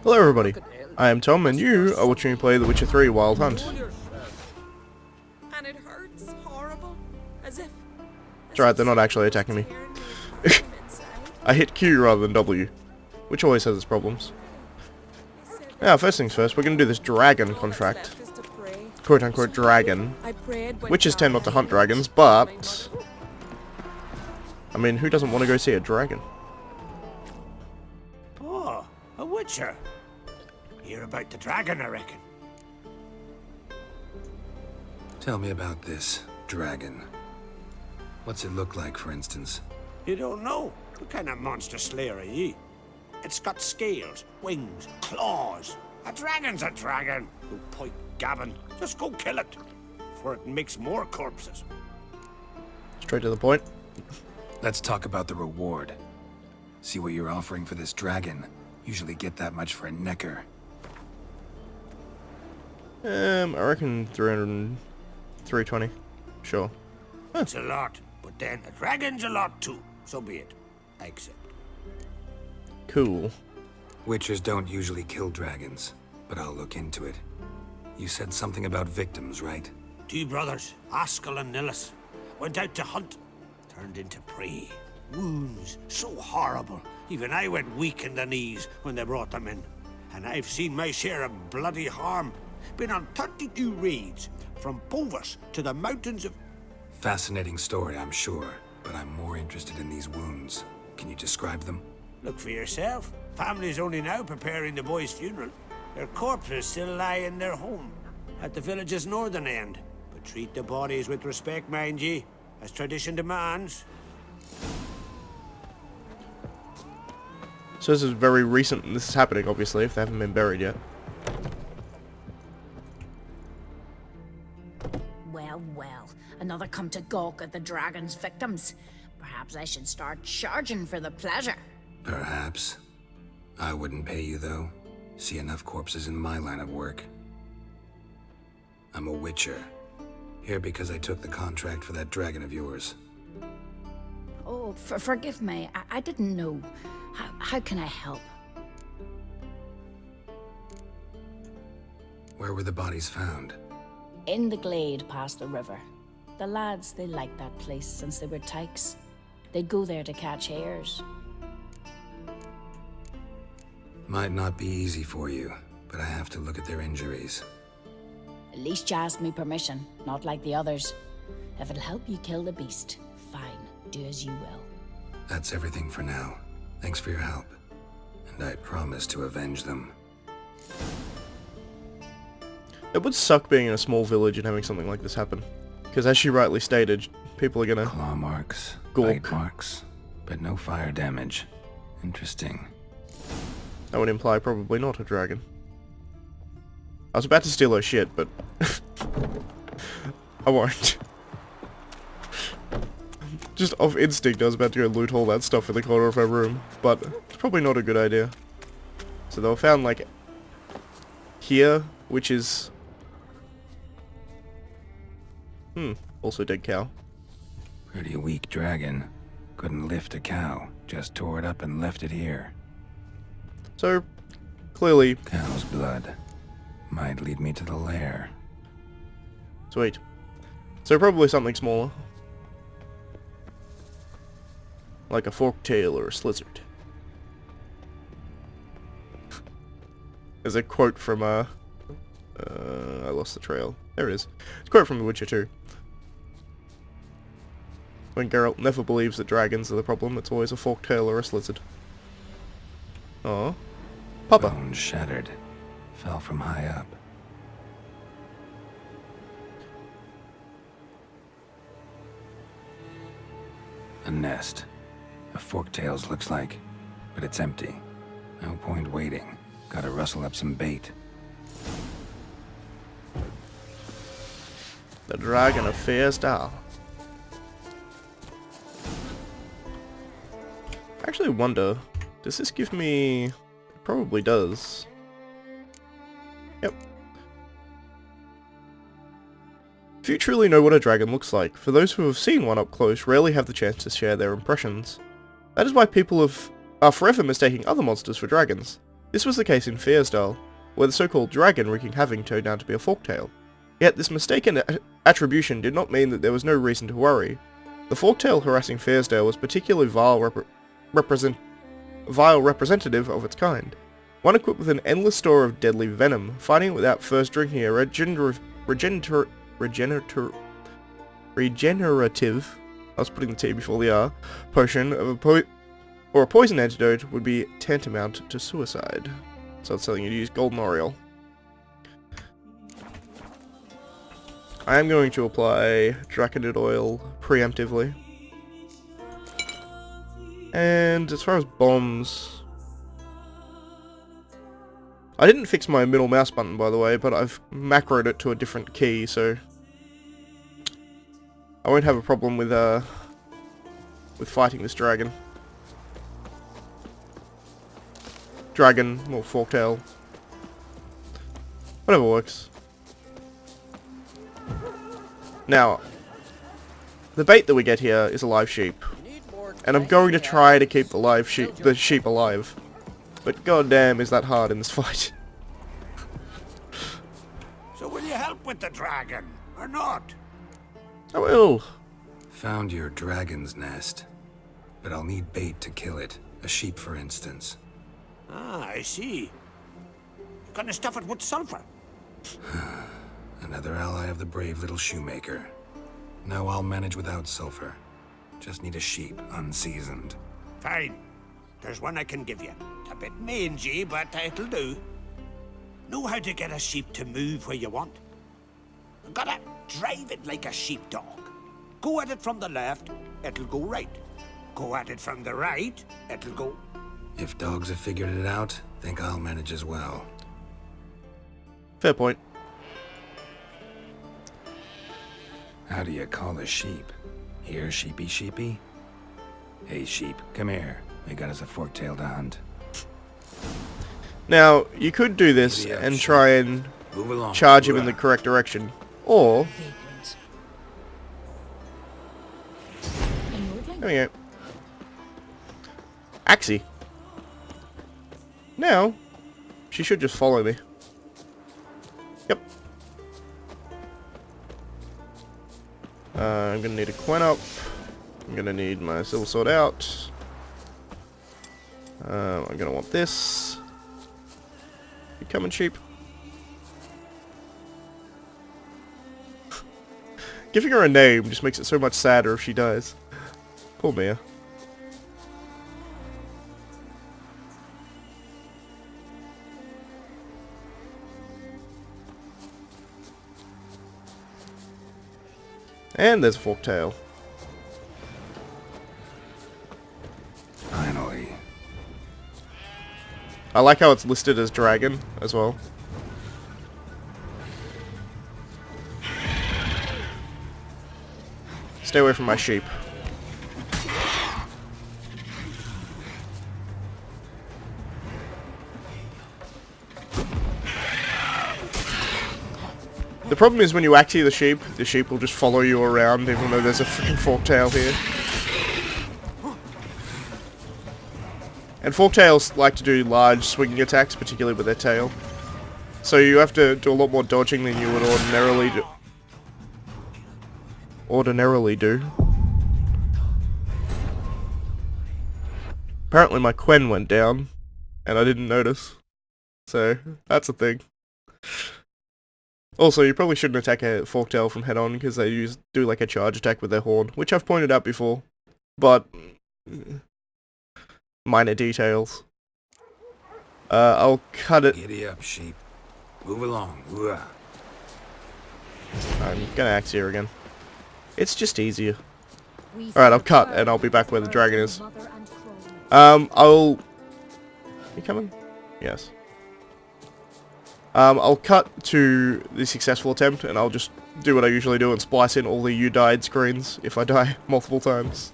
Hello everybody, I am Tom and you are watching me play The Witcher 3 Wild Hunt. And it hurts horrible, as if It's alright, they're not actually attacking me. I hit Q rather than W, which always has its problems. Now, first things first, we're going to do this dragon contract. Quote unquote dragon. Witches tend not to hunt dragons, but... I mean, who doesn't want to go see a dragon? Oh, a Witcher. Hear about the dragon, I reckon. Tell me about this dragon. What's it look like, for instance? You don't know? What kind of monster slayer are ye? It's got scales, wings, claws. A dragon's a dragon. No point gabbing. Just go kill it, for it makes more corpses. Straight to the point. Let's talk about the reward. See what you're offering for this dragon. Usually get that much for a necker. I reckon 320. Sure. Huh. It's a lot, but then a dragon's a lot too. So be it. I accept. Cool. Witchers don't usually kill dragons, but I'll look into it. You said something about victims, right? Two brothers, Askell and Nillis, went out to hunt. Turned into prey. Wounds so horrible. Even I went weak in the knees when they brought them in. And I've seen my share of bloody harm. Been on 32 raids, from Povus to the mountains of... Fascinating story, I'm sure, but I'm more interested in these wounds. Can you describe them? Look for yourself. Family's only now preparing the boy's funeral. Their corpses still lie in their home, at the village's northern end. But treat the bodies with respect, mind ye, as tradition demands. So this is very recent, and this is happening, obviously, if they haven't been buried yet. Well, well, another come to gawk at the dragon's victims. Perhaps I should start charging for the pleasure. Perhaps. I wouldn't pay you, though. See enough corpses in my line of work. I'm a Witcher. Here because I took the contract for that dragon of yours. Oh, forgive me. I didn't know. How can I help? Where were the bodies found? In the glade past the river. The lads, they liked that place since they were tykes. They'd go there to catch hares. Might not be easy for you, but I have to look at their injuries. At least you asked me permission, not like the others. If it'll help you kill the beast, fine, do as you will. That's everything for now. Thanks for your help. And I promise to avenge them. It would suck being in a small village and having something like this happen. Because as she rightly stated, people are gonna... Claw marks, gawk. bite marks, but no fire damage. Interesting. That would imply probably not a dragon. I was about to steal her shit, but... I won't. Just off instinct, I was about to go loot all that stuff in the corner of her room, but it's probably not a good idea. So they were found, like, here, which is... also dead cow. Pretty weak dragon. Couldn't lift a cow. Just tore it up and left it here. So, clearly... Cow's blood. Might lead me to the lair. Sweet. So probably something smaller. Like a forked tail or a slizzard. There's a quote from, I lost the trail. There it is. It's a quote from The Witcher 2. When Geralt never believes that dragons are the problem, it's always a forked tail or a slizzard. Aww. Papa. Bone shattered. Fell from high up. A nest. A forktail's looks like, but it's empty. No point waiting. Gotta rustle up some bait. The dragon of Fyresdal. I actually wonder, does this give me... It probably does. Yep. If you truly know what a dragon looks like, for those who have seen one up close rarely have the chance to share their impressions. That is why people are forever mistaking other monsters for dragons. This was the case in Fyresdal, where the so-called dragon wreaking havoc turned out to be a forktail. Yet this mistaken attribution did not mean that there was no reason to worry. The forktail harassing Fyresdal was particularly vile representative of its kind. One equipped with an endless store of deadly venom, fighting it without first drinking a regenerative, I was putting the T before the R, potion of or a poison antidote would be tantamount to suicide. So it's telling you to use golden oriole. I am going to apply draconid oil preemptively. And as far as bombs, I didn't fix my middle mouse button, by the way, but I've macroed it to a different key, so I won't have a problem with fighting this dragon. Dragon, or forktail. Whatever works. Now, the bait that we get here is a live sheep. And I'm going to try to keep the sheep alive. But goddamn is that hard in this fight. So will you help with the dragon, or not? I will. Found your dragon's nest, but I'll need bait to kill it. A sheep, for instance. Ah, I see. Gonna stuff it with sulfur. Another ally of the brave little shoemaker. Now I'll manage without sulfur. Just need a sheep, unseasoned. Fine. There's one I can give you. It's a bit mangy, but it'll do. Know how to get a sheep to move where you want? Gotta drive it like a sheepdog. Go at it from the left, it'll go right. Go at it from the right, it'll go... If dogs have figured it out, think I'll manage as well. Fair point. How do you call a sheep? Here, sheepy sheepy? Hey sheep, come here. We got us a fork-tailed hunt. Now, you could do this and try and charge him in the correct direction. Or... there we go. Axie. Now, she should just follow me. Yep. I'm gonna need a Quen up. I'm gonna need my silver sword out. I'm gonna want this. You coming, sheep? Giving her a name just makes it so much sadder if she dies. Poor Mia. And there's a forktail. Finally. I like how it's listed as dragon as well. Stay away from my sheep. The problem is when you axie the sheep will just follow you around even though there's a freaking forktail here. And forktails like to do large swinging attacks, particularly with their tail. So you have to do a lot more dodging than you would ordinarily do. Apparently my Quen went down, and I didn't notice. So, that's a thing. Also, you probably shouldn't attack a forktail from head on, because they do like a charge attack with their horn, which I've pointed out before. But... minor details. I'll cut it. Giddy up, sheep. Move along. Ooh. I'm gonna axe here again. It's just easier. Alright, I'll cut, and I'll be back where the dragon is. You coming? Yes. I'll cut to the successful attempt, and I'll just do what I usually do and splice in all the "you died" screens if I die multiple times.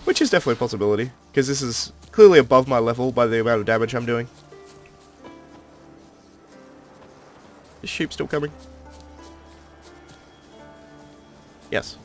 Which is definitely a possibility, because this is clearly above my level by the amount of damage I'm doing. Is sheep still coming? Yes.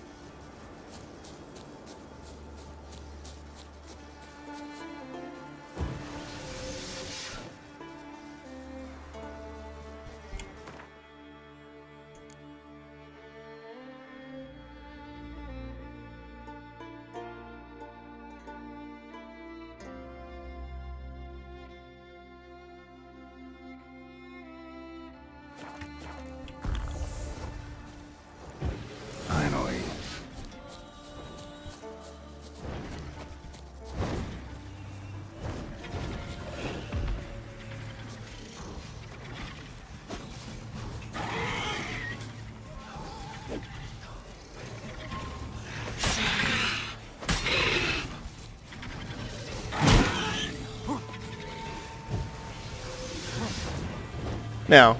Now,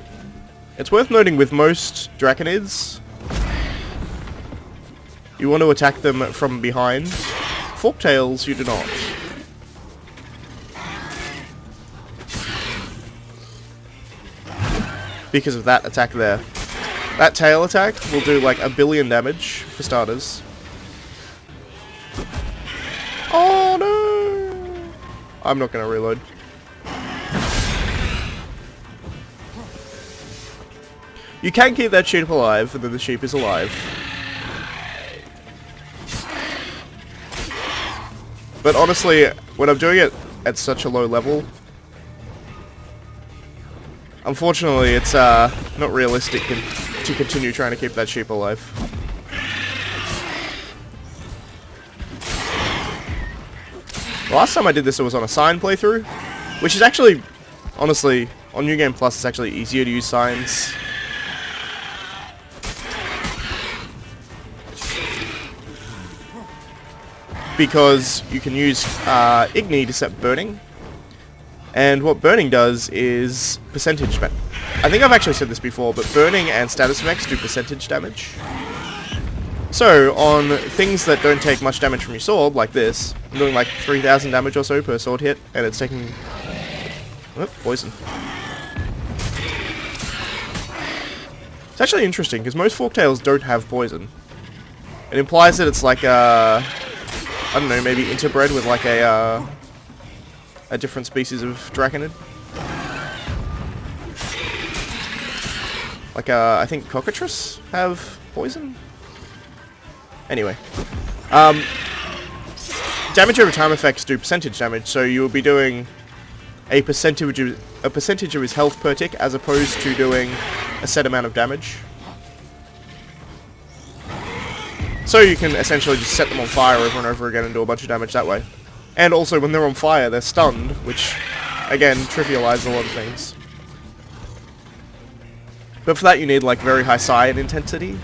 it's worth noting with most Draconids, you want to attack them from behind. Forktails, you do not. Because of that attack there. That tail attack will do like 1 billion damage, for starters. Oh no! I'm not gonna reload. You can keep that sheep alive, and then the sheep is alive. But honestly, when I'm doing it at such a low level, unfortunately it's not realistic to continue trying to keep that sheep alive. The last time I did this, it was on a sign playthrough, which is actually, honestly, on New Game Plus, it's actually easier to use signs. Because you can use Igni to set burning, and what burning does is percentage. I think I've actually said this before, but burning and status effects do percentage damage. So on things that don't take much damage from your sword, like this, I'm doing like 3,000 damage or so per sword hit, and it's taking poison. It's actually interesting because most forktails don't have poison. It implies that it's like I don't know, maybe interbred with like a different species of Draconid. Like I think cockatrice have poison? Anyway. Damage over time effects do percentage damage, so you will be doing a percentage of his health per tick as opposed to doing a set amount of damage. So you can essentially just set them on fire over and over again and do a bunch of damage that way. And also when they're on fire, they're stunned, which, again, trivializes a lot of things. But for that you need like very high psi intensity.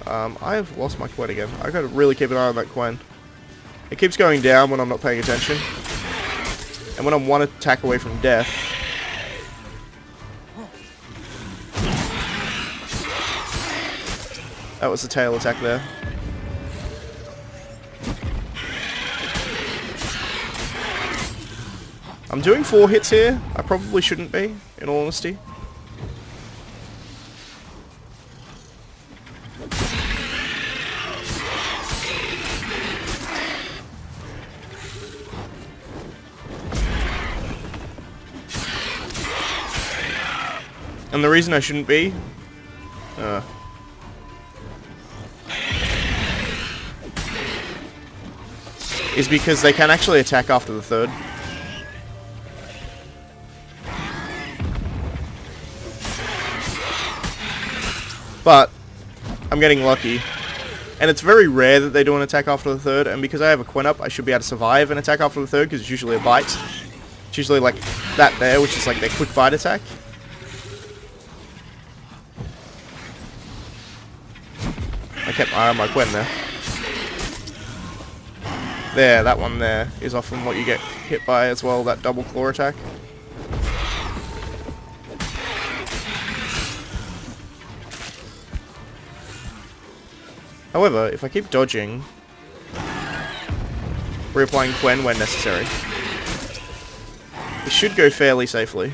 I've lost my Quen again. I've got to really keep an eye on that Quen. It keeps going down when I'm not paying attention. And when I'm one attack away from death... That was the tail attack there. I'm doing 4 hits here. I probably shouldn't be, in all honesty. And the reason I shouldn't be... is because they can actually attack after the third. But I'm getting lucky. And it's very rare that they do an attack after the third, and because I have a Quen up, I should be able to survive an attack after the third, because it's usually a bite. It's usually like that there, which is like their quick bite attack. I kept my eye on my Quen there. There, that one there is often what you get hit by as well, that double claw attack. However, if I keep dodging, reapplying Quen when necessary, it should go fairly safely.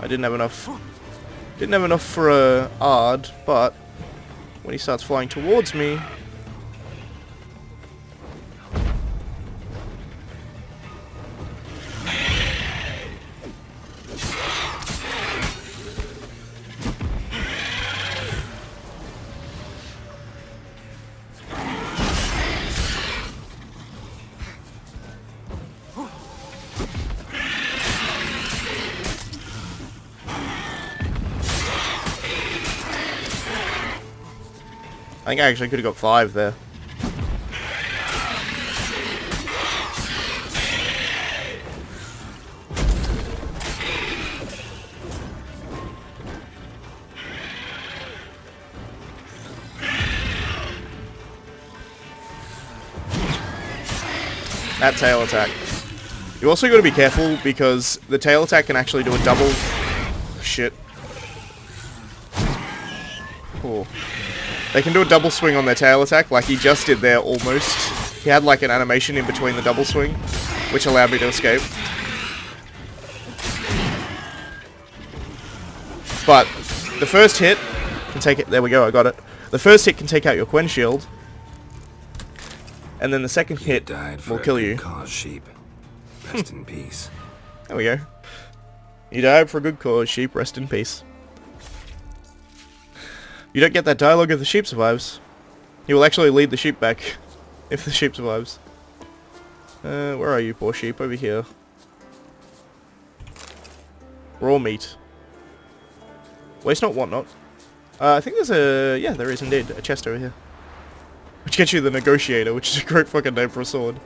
I didn't have enough for a Ard, but when he starts flying towards me, I think I actually could have got 5 there. That tail attack. You also got to be careful because the tail attack can actually do a double... Shit. Oh. They can do a double swing on their tail attack, like he just did there almost. He had like an animation in between the double swing, which allowed me to escape. But the first hit can take it. There we go, I got it. The first hit can take out your Quen shield. And then the second hit will kill you. Cause, sheep. Rest in peace. There we go. You died for a good cause, sheep. Rest in peace. You don't get that dialogue if the sheep survives. He will actually lead the sheep back if the sheep survives. Where are you, poor sheep? Over here. Raw meat. Waste not, want not. I think there's a... Yeah, there is indeed. A chest over here. Which gets you the Negotiator, which is a great fucking name for a sword.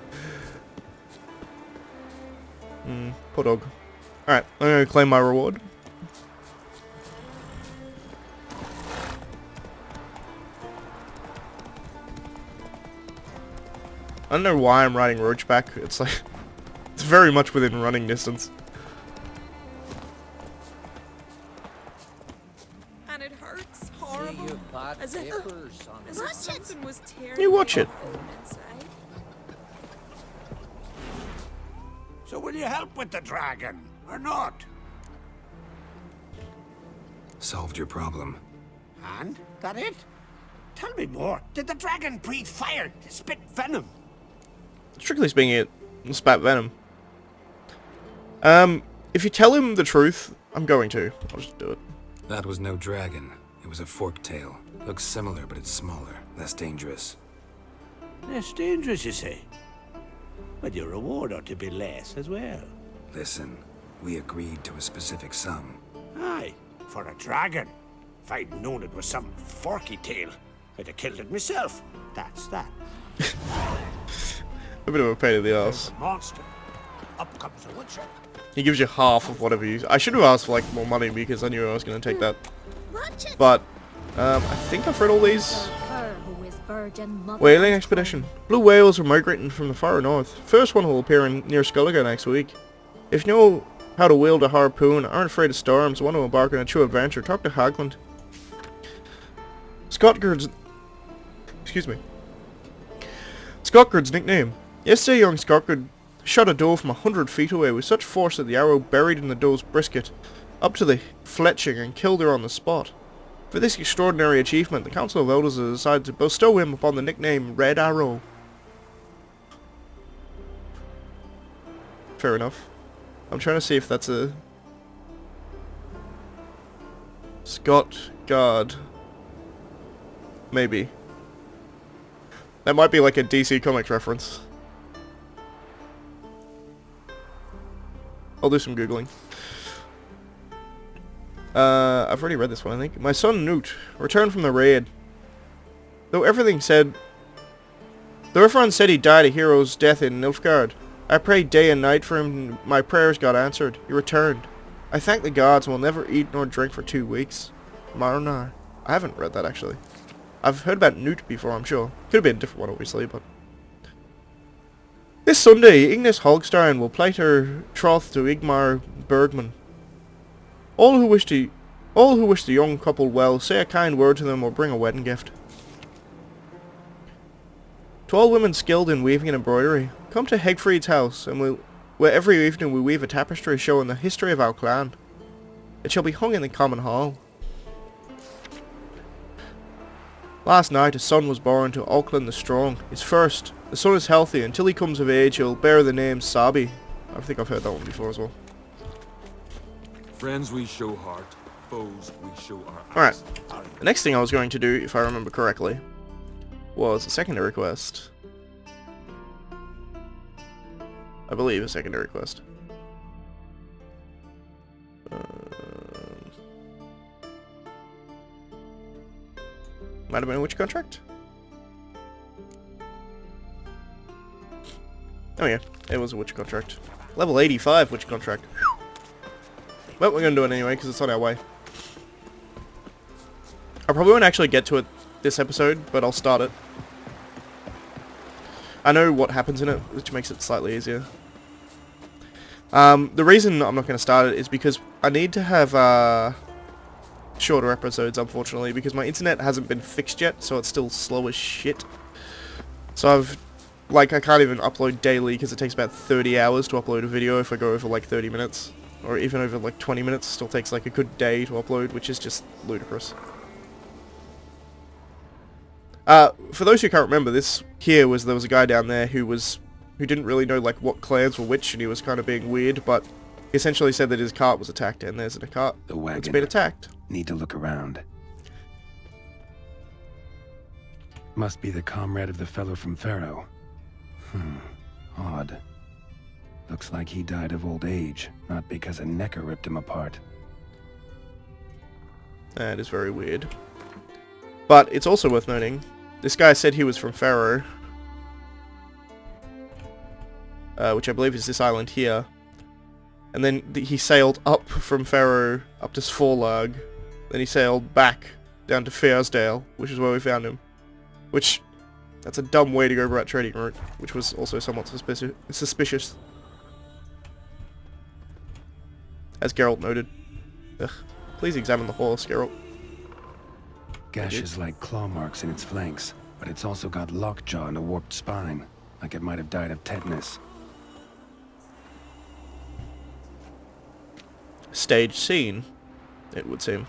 Poor dog. Alright, I'm gonna claim my reward. I don't know why I'm riding Roach back. It's like... It's very much within running distance. And it hurts horrible. As if something was tearing You watch it. inside. So will you help with the dragon, or not? Solved your problem. And? That it? Tell me more. Did the dragon breathe fire to spit venom? Strictly speaking, it spat venom. If you tell him the truth, I'm going to. I'll just do it. That was no dragon. It was a forked tail. Looks similar, but it's smaller. Less dangerous. Less dangerous, you say? But your reward ought to be less as well. Listen, we agreed to a specific sum. Aye, for a dragon. If I'd known it was some forky tail, I'd have killed it myself. That's that. A bit of a pain in the ass. Monster. Up comes the Witcher. He gives you half of whatever you... I should have asked for like more money because I knew I was going to take that. But, I think I've read all these. Whaling expedition. Blue whales are migrating from the far north. First one will appear near Skulliga next week. If you know how to wield a harpoon, aren't afraid of storms, want to embark on a true adventure, talk to Hagland. Scottgurd's... Excuse me. Scottgurd's nickname. Yesterday young Scottgurd shot a doe from 100 feet away with such force that the arrow buried in the doe's brisket up to the fletching and killed her on the spot. For this extraordinary achievement, the Council of Elders has decided to bestow him upon the nickname Red Arrow. Fair enough. I'm trying to see if that's a... Scott Guard. Maybe. That might be like a DC Comics reference. I'll do some Googling. I've already read this one, I think. My son Newt returned from the raid. Though everyone said he died a hero's death in Nilfgaard, I prayed day and night for him. My prayers got answered. He returned. I thank the gods and will never eat nor drink for 2 weeks. Marunar. I haven't read that actually. I've heard about Newt before, I'm sure. Could have been a different one, obviously, but... This Sunday, Ignis Hogstein will plight her troth to Igmar Bergman. All who wish the young couple well, say a kind word to them or bring a wedding gift. To all women skilled in weaving and embroidery, come to Hegfried's house, and where every evening we weave a tapestry showing the history of our clan. It shall be hung in the common hall. Last night a son was born to Auckland the Strong, his first. The son is healthy. Until he comes of age, he'll bear the name Sabi. I think I've heard that one before as well. Friends we show heart, foes we show our Alright, the next thing I was going to do, if I remember correctly, was a secondary quest. I believe a secondary quest. Might have been a witch contract? Oh yeah, it was a witch contract. Level 85 witch contract. But we're gonna do it anyway, because it's on our way. I probably won't actually get to it this episode, but I'll start it. I know what happens in it, which makes it slightly easier. The reason I'm not going to start it is because I need to have shorter episodes, unfortunately, because my internet hasn't been fixed yet, so it's still slow as shit. So I can't even upload daily because it takes about 30 hours to upload a video if I go over like 30 minutes. Or even over like 20 minutes, still takes like a good day to upload, which is just ludicrous. For those who can't remember, there was a guy down there who didn't really know like what clans were which, and he was kind of being weird, but he essentially said that his cart was attacked, and there's a cart that's been attacked. Need to look around. Must be the comrade of the fellow from Pharaoh. Odd. Looks like he died of old age, not because a necker ripped him apart. That is very weird. But it's also worth noting, this guy said he was from Pharaoh, which I believe is this island here. And then he sailed up from Pharaoh up to Svorlag. Then he sailed back down to Fyresdal, which is where we found him. Which, that's a dumb way to go about trading route, which was also somewhat suspicious. As Geralt noted. Ugh. Please examine the horse, Geralt. Gashes like claw marks in its flanks, but it's also got lockjaw and a warped spine, like it might have died of tetanus. Staged scene, it would seem.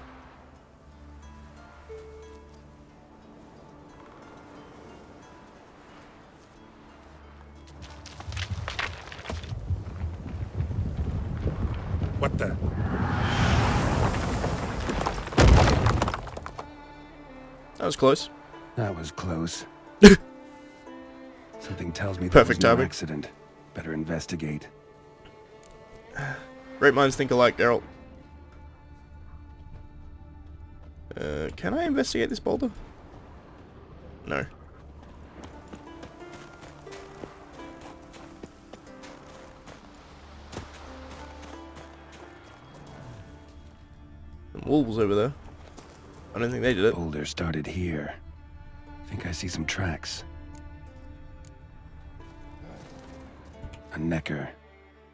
What the? That was close. That was close. Something tells me Perfect that was no timing. accident. Better investigate. Great minds think alike, Geralt. Can I investigate this boulder? No. Some wolves over there. I don't think they did it. Boulder started here. Think I see some tracks. A necker.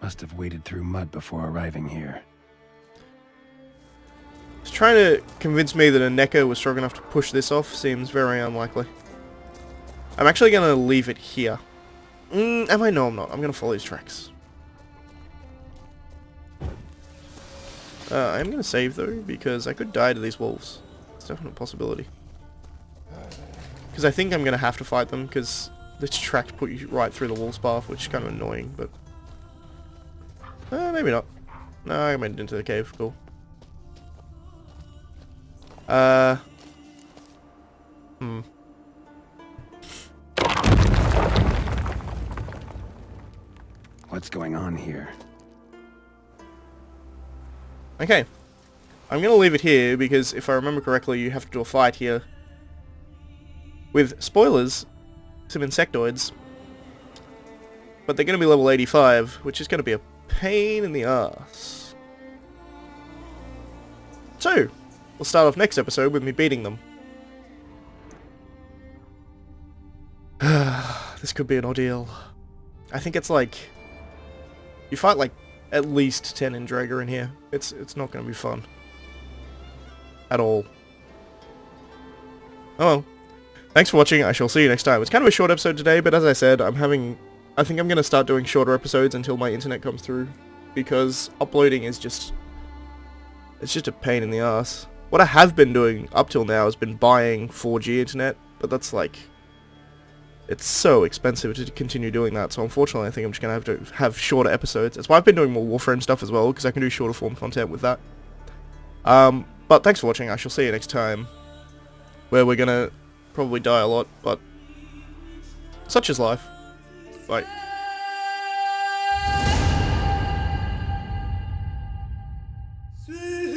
Must have waded through mud before arriving here. Just trying to convince me that a necker was strong enough to push this off seems very unlikely. I'm actually going to leave it here. Am I? No, I'm not. I'm going to follow these tracks. I am going to save, though, because I could die to these wolves. It's definitely a possibility. Because I think I'm going to have to fight them, because this track put you right through the wolf's path, which is kind of annoying, but... maybe not. No, I made it into the cave. Cool. What's going on here? Okay. I'm going to leave it here, because if I remember correctly, you have to do a fight here. With, spoilers, some insectoids. But they're going to be level 85, which is going to be a pain in the ass. So, we'll start off next episode with me beating them. This could be an ordeal. I think it's like... You fight like at least 10 Indrager in here. It's not going to be fun. At all. Oh well. Thanks for watching. I shall see you next time. It's kind of a short episode today, but as I said, I think I'm going to start doing shorter episodes until my internet comes through. Because uploading is just... It's just a pain in the ass. What I have been doing up till now has been buying 4G internet, but that's like... It's so expensive to continue doing that, so unfortunately I think I'm just going to have to have shorter episodes. That's why I've been doing more Warframe stuff as well, because I can do shorter form content with that. But thanks for watching. I shall see you next time, where we're going to probably die a lot, but such is life. Bye. See